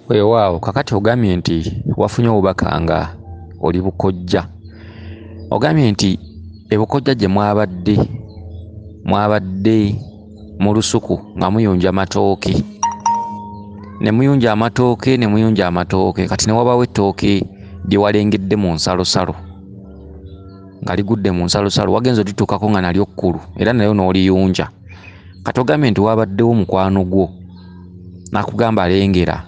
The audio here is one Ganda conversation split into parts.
Weewaawo kakati ogambye nti wafunye obubaka nga oli bukojja. Ogambye nti ebukojja gye mwabadde mu lusuku nga muyunja amatooke. Ne muyunja amatooke kati ne wabawo ettooke lye walengedde mu nsalosalo. Nga ligudde mu nsalosalo wagenze odituukako nga nalyo kkulu era nayo n'oliyunja. Kati ogambye nti wabaddewo mukwano gwo n'akugamba alengera.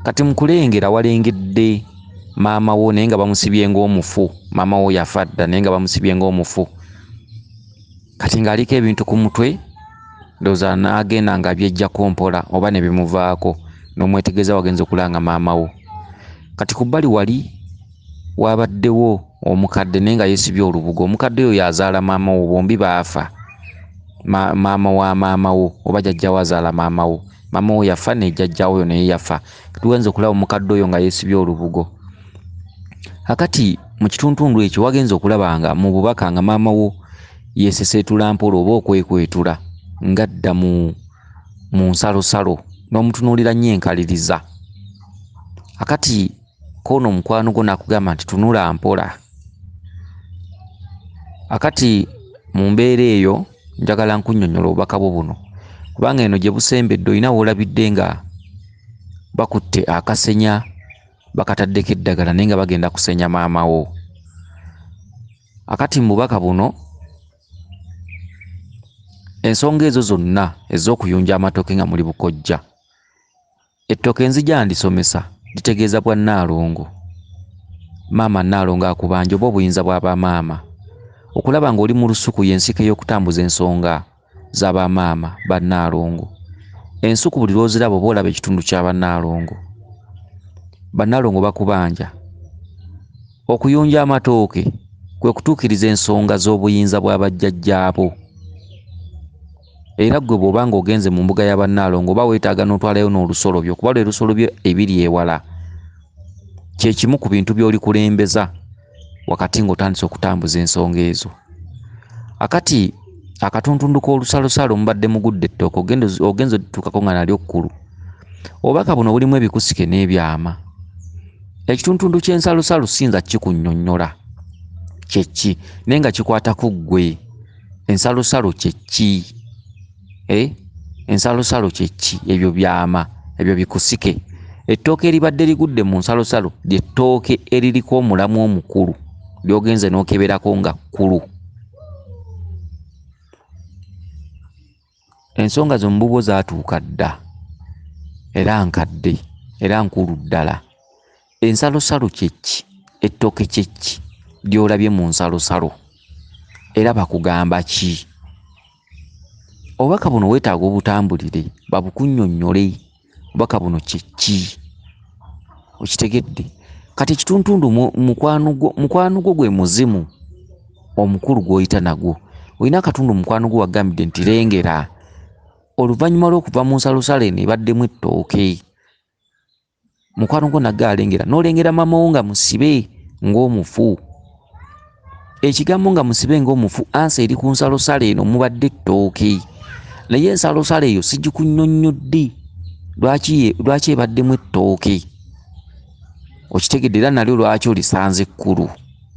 Kati mu kulengera walengedde maama wo naye nga bamusibye ng'omufu. Maama wo yafa dda naye nga bamusibye ng'omufu. Kati ng'aliko ebintu ku mutwe ndowooza n'agenda nga byejjako mpola oba ne bimuvaako n'omwetegereza wagenze okulanga maama wo. Kati ku bbali wali wabaddewo omukadde naye nga yeesibye olubugo. Omukadde oyo yazaala maama wo, bombi baafa. Maama wa maama wo oba jjajja wo azaala maama wo. Maama wo yafa ne jjajja wo naye yafa. Tuwenze okulaba omukadde oyo nga yeesibye olubugo. Akati mu kituntundu ekyo wagenze okulaba nga mu bubaka nga maama wo yeeseseetula mpola oba okwekwetula ng'adda mu nsalosalo n'omutunuulira nnyo enkaliriza. Akati k'ono omukwano gwo n'akugamba nti tunula mpola. Akati mu mbeera eyo njagala nkunnyonnyola obubaka bwo buno kubanga eno gye busembedde olina woolabidde nga bakutte akasenya bakataddeko eddagala naye nga bagenda kusenya maama wo. Akati mu bubaka buno ensonga ezo zonna ez'okuyunja amatooke nga muli bukojja, ettooke nzija ndisomesa litegeeza bwa Nnaalongo. Maama Nnaalongo akubanja oba obuyinza bw'abamaama okulaba ng'oli mu lusuku y'ensiko ey'okutambuza ensonga z'abamaama ba Nnaalongo. Ensuku buli lw'oziraba oba olaba ekitundu kya Bannaalongo. Bannaalongo bakubanja okuyunja amatooke kwe kutuukiriza ensonga z'obuyinza bwa bajjajjaabo. Era gwe bw'oba ng'ogenze mu mbuga ya Bannaalongo oba weetaaga n'otwalayo n'olusolobyo kuba lwe lusolobyo ebiri ewala. Kye kimu ku bintu by'oli kulembeza wakati ng'otandise okutambuza ensonga ezo. Akati akatuntundu k'olusalosalo mubadde mugudde ettooke ogenze odituukako nga nalyo kkulu. Obubaka buno bulimu ebikusike n'ebyama. Ekituntundu ky'ensalosalo sinza kikunnyonnyola kye ki naye nga kikwata ku ggwe. Ensalosalo kye ki? Ensalosalo kye ki? Ebyo byama, ebyo bikusike. Ettooke eribadde ligudde mu nsalosalo ly'ettooke eririko omulamu omukulu ly'ogenze n'okeberako nga kkulu. Ensonga zo mu bubwo zaatuuka dda era nkadde era nkulu ddala. Ensalosalo kye ki? Ettooke kye ki ly'olabye mu nsalosalo era bakugamba ki? Obubaka buno weetaaga obutambulire babukunnyonnyole. Obubaka buno kye ki? Okitegedde? Kati ekituntundu mukwano gwo gwe muzimu omukulu gw'oyita nagwo. Olina akatundu mukwano gwo wagambidde nti lengera. Oluvannyuma lw'okuva mu nsalosalo eno ebaddemu ettooke. Mukwano gwo nagga alengera. N'olengera maama wo nga musibe ng'omufu. Ekigambo nga musibe ng'omufu ansi eri ku nsalosalo eno mubadde ettooke. Naye ensalosalo eyo sigikunnyonnyodde lwaki ebaddemu ettooke. Okitegedde era nalyo lwaki olisanze ekkulu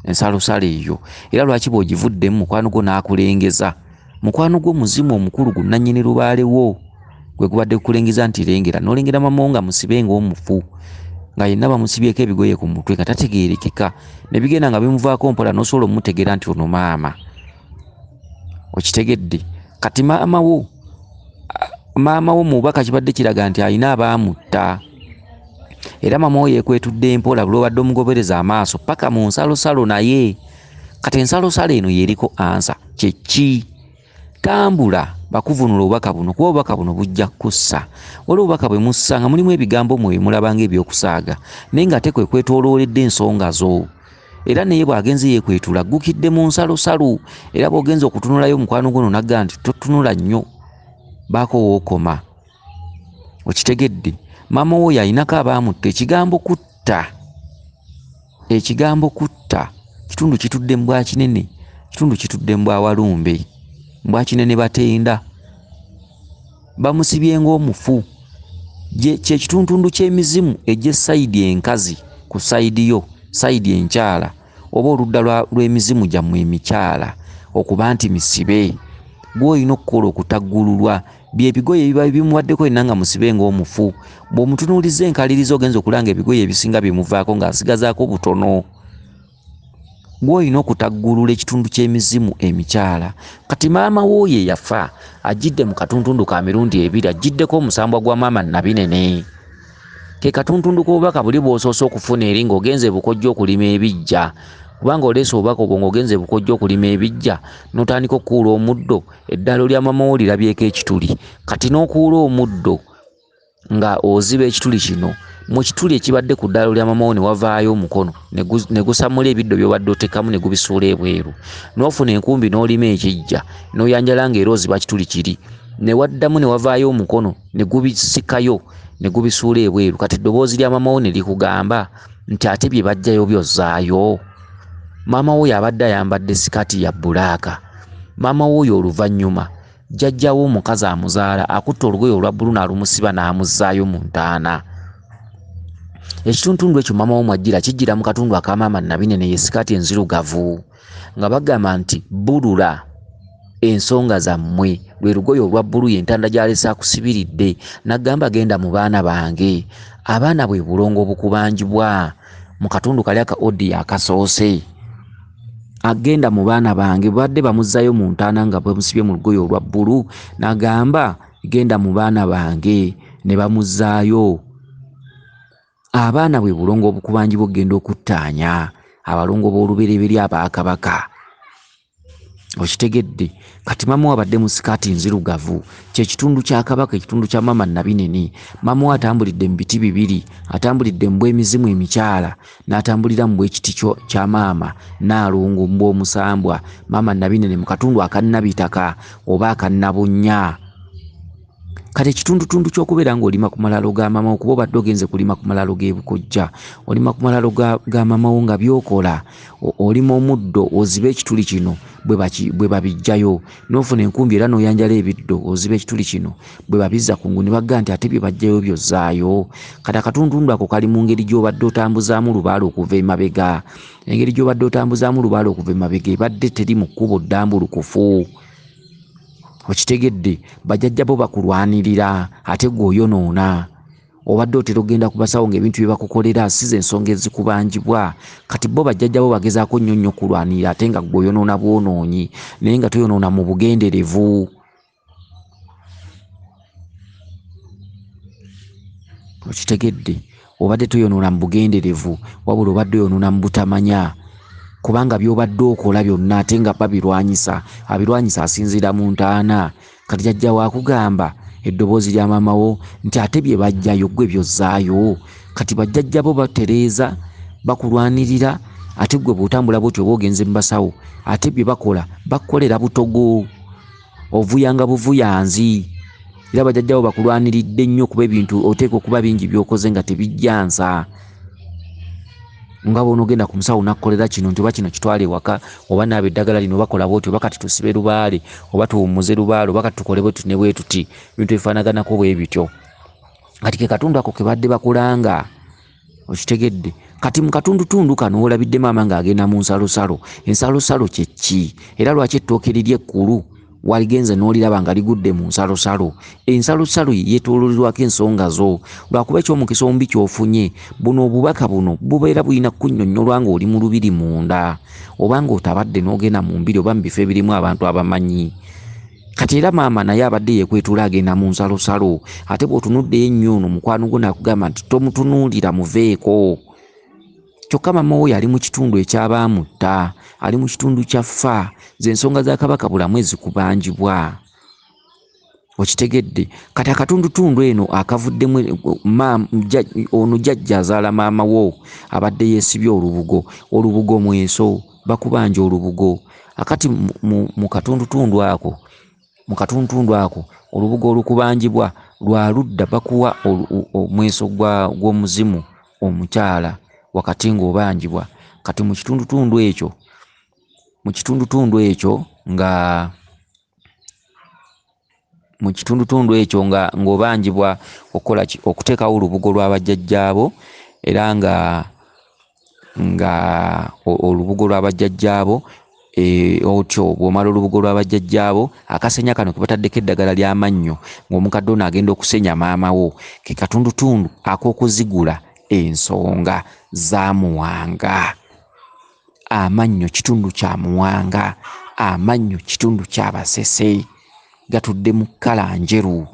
ensalosalo eyo era lwaki bw'ogivuddemu mukwano gwo n'akulengeza. Mukwano gwo muzimu omukulu gu nannyini lubaale wo gwe gubadde kukulengeza nti lengera. N'olengera maama wo nga musibe ng'omufu nga yenna bamusibyeko ebigoye ku mutwe nga tategeerekeka ne bigenda nga bimuvaako mpola n'osobola omutegeera nti ono maama. Okitegedde? Kati maama wo mu bubaka kibadde kiraga nti alina abaamutta era maama wo yeekwetudde mpola buli obadde omugobereza amaaso paka mu nsalosalo naye. Kati ensalosalo eno yeriko ansa kye ki? Tambula bakuvunula obubaka buno kuba obubaka buno bujja kussa. Waliwo obubaka bwe mussa nga mulimu ebigambo mwe mulabanga ebyokusaaga naye nga ate kwe kwetolooledde ensonga zo. Era naye bw'agenze yeekwetula aggukidde mu nsalosalo era bw'ogenze okutunulayo mukwano gwo nagga nti totunula nnyo baako wookoma. Okitegedde? Maama wo yalinako abaamutta. Ekigambo kutta kitundu kitudde mu Bwakinene, kitundu kitudde mu Bwawalumbe, mu Bwakinene batenda. bamusibye ng'omufu. Era bw'ogenze okulaba nga kyekitundu ky'emizimu egy'essayidi enkazi ku sayidi yo sayidi enkyala oba oludda lw'emizimu gyammwe emikyala okuba nti misibe gw'olina okukola okutaggululwa by'ebigoye ebiba bimuwaddeko yenna nga musibe ng'omufu. Bw'omutunuuliza enkalirizo ogenza okulanga ebigoye ebisinga bimuvaako ng'asigazaako butono. Gw'olina okutaggulula ekitundu ky'emizimu emikyala. Kati maama w'oyo eyafa ajjidde mu katuntundu ka mirundi ebiri, ajjiddeko omusambwa gwa maama Nabinene. Ke katuntundu k'obubaka buli bw'osoose okufuna eri ng'ogenze bukojja okulima ebijja, kubanga oleese obubaka obwo ng'ogenze bukojja okulima ebijja n'otandika okukuula omuddo, eddalo lya maama wo lirabyeko ekituli. Kati n'okuula omuddo nga oziba ekituli kino, mu kituli ekibadde ku ddalo lya maama wo ne wavaayo omukono ne gusamula ebiddo by'obadde otekamu ne gubisuula ebweru. N'ofuna enkumbi n'olima ekijja n'oyanjala ng'era oziba kituli kiri, ne waddamu ne wavaayo omukono ne gubisikayo ne gubisuula ebweru. Kati eddoboozi lya maama wo ne likugamba nti ate bye bajjayo byozzaayo. Maama wo yabadde ayambadde sikaati ya bbulaaka. Maama wo oyo oluvannyuma jjajjawo omukazi amuzaala akutte olugoye olwa bbulu n'alumusiba n'amuzzaayo mu ntaana. Ekituntundu ekyo maama wo mwajjira kijjira mu katundu aka maama Nabinene, ye sikaati enzirugavu, nga bagamba nti bbulula ensonga zammwe. Lwe lugoye olwa bbulu y'entanda gy'alese akusibiridde. N'agamba genda mu baana bange. Abaana bwe bulongo obukubanjibwa mu katundu kali aka odi akasoose. Agenda mu baana bange, badde bamuzzaayo mu ntaana nga bamusibye mu lugoye olwa bbulu. N'agamba genda mu baana bange, ne bamuzzaayo. Abaana bwe bulongo obukubanjibwa ogenda okuttaanya abalongo b'olubereberye aba Kabaka. Okitegedde? Kati maama we abadde mu sikaati nzirugavu, kye kitundu kya Kabaka, ekitundu kya maama Nabinene. Maama we atambulidde mu biti bibiri, atambulidde mu bw'emizimu emikyala, n'atambulira mu bw'ekiti kya maama Nnaalongo mu bw'omusambwa maama Nabinene mu katundu aka Nnabitaka oba aka Nnabunnya. Kati ekitundutundu ky'okubeera ng'olima ku malalo ga maama wo, kuba obadde ogenze kulima ku malalo g'e Bukojja, olima ku malalo ga maama wo nga byokola olima omuddo ozibe ekituli kino bwe babijjayo, n'ofuna enkumbi era n'oyanjala ebiddo ozibe ekituli kino bwe babizza ku ngu ne bagga nti ate bye bajjayo byozzaayo. Kati akatuntundu ako kali mu ngeri gy'obadde otambuzaamu lubaale okuva emabega. Engeri gy'obadde otambuzaamu lubaale okuva emabega ebadde teri mu kkubo ddambulukufu. Okitegedde? Bajjajja bo bakulwanirira ate gw'oyonoona. Obadde otera ogenda ku basawo ng'ebintu bye bakukolera asize ensonga ezikubanjibwa. Kati bo bajjajja bo bagezaako nnyo kulwanirira ate nga gw'oyonoona bwonoonyi, naye nga toyonoona mu bugenderevu. Okitegedde? Obadde toyonoona mu bugenderevu wabula obadde oyonoona mu butamanya, kubanga by'obadde okola byonna ate nga babirwanyisa. Abirwanyisa asinziira mu ntaana. Kati jjajja waakugamba eddoboozi lya maama wo nti ate bye bajjayo gwe byozzaayo. Kati bajjajja bo batereeza bakulwanirira ate gwe bw'otambula bw'otyo oba ogenze mu basawo ate bye bakola bakukolera butogo, ovuyanga buvuyanzi. Era bajjajja bo bakulwaniridde nnyo kuba ebintu oteeka okuba bingi by'okoze nga tebijjansa. Nga bw'onoogenda ku musawo nakkolera kino nti oba kino kitwale ewaka, oba naaba eddagala lino bakola bw'otyo, oba kati tusibe lubaale, oba tuwummuze lubaale, oba kati tukole bwe tuti ne bwe tuti, ebintu ebifaanaganako bwe bityo. Kati ke katundu ako ke badde bakulanga. Okitegedde? Kati mu katundutundu kano olabidde maama ng'agenda mu nsalosalo. Ensalosalo kye ki? Era lwaki ettooke liri ekkulu waligenze n'oliraba nga ligudde mu nsalosalo? Ensalosalo yeetoololerwako ensonga zo. Lwakuba eky'omukisa omubi ky'ofunye, buno obubaka buno bubeera bulina kunnyonnyolwa ng'oli mu lubiri munda, oba ng'otabadde n'ogenda mu mbiri oba mu bifo ebirimu abantu abamanyi. Kati era maama naye abadde yeekwetuula agenda mu nsalosalo. Ate bw'otunuddeyo ennyo ono mukwano gwo n'akugamba nti tomutunuulira muveeko. Kyokka maama wo yali mu kitundu eky'abaamutta, ali mu kitundu kya ffa, z'ensonga za Kabaka bulamu ezikubanjibwa. Okitegedde? Kati akatundutundu eno akavuddemu ono jjajja azaala maama wo abadde yeesibye olubugo. Olubugo mweso bakubanja olubugo. Akati mu katundutundu ako olubugo olukubanjibwa lwa ludda bakuwa omweso gw'omuzimu omukyala wakati ng'obanjibwa. Kati mu kitundutundu ekyo nga mu kitundutundu ekyo ng'obanjibwa okuteekawo olubugo lw'abajjajjaabo, era nga olubugo lw'abajjajjaabo otyo bw'omala olubugo lw'abajjajjaabo, akasenya kano ke bataddeko eddagala ly'amannyo ng'omukadde ono agenda okusenya maama wo, ke katundutundu ak'okuzigula ensonga za muwanga. Amannyo kitundu kya muwanga, amannyo kitundu kya basese, gatudde mu kkala njeru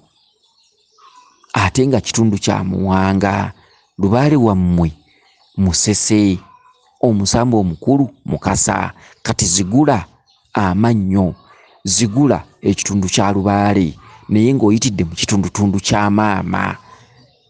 ate nga kitundu kya muwanga. Lubaale wammwe musese, omusamba omukulu mukasa. Kati zigula amannyo, zigula ekitundu kya lubaale naye ng'oyitidde mu kitundutundu kya maama,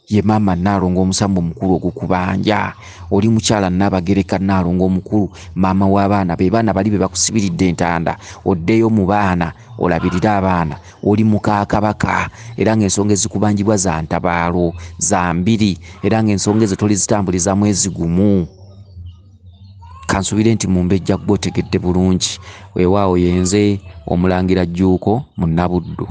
ye maama Nnaalongo omusamba omukulu ogukubanja. Oli mukyala Nnaabagereka Nnaalongo omukulu, maama w'abaana, be baana bali be bakusibiridde entanda, oddeyo mu baana olabirire abaana. Oli muka Kabaka era ng'ensonga ezikubanjibwa za ntabaalo za mbiri, era ng'ensonga ezo tolizitambuliza mwezi gumu. Kansubire nti mumbejja gwe otegedde bulungi. Weewaawo yenze Omulangira Jjuuko Munnabuddu.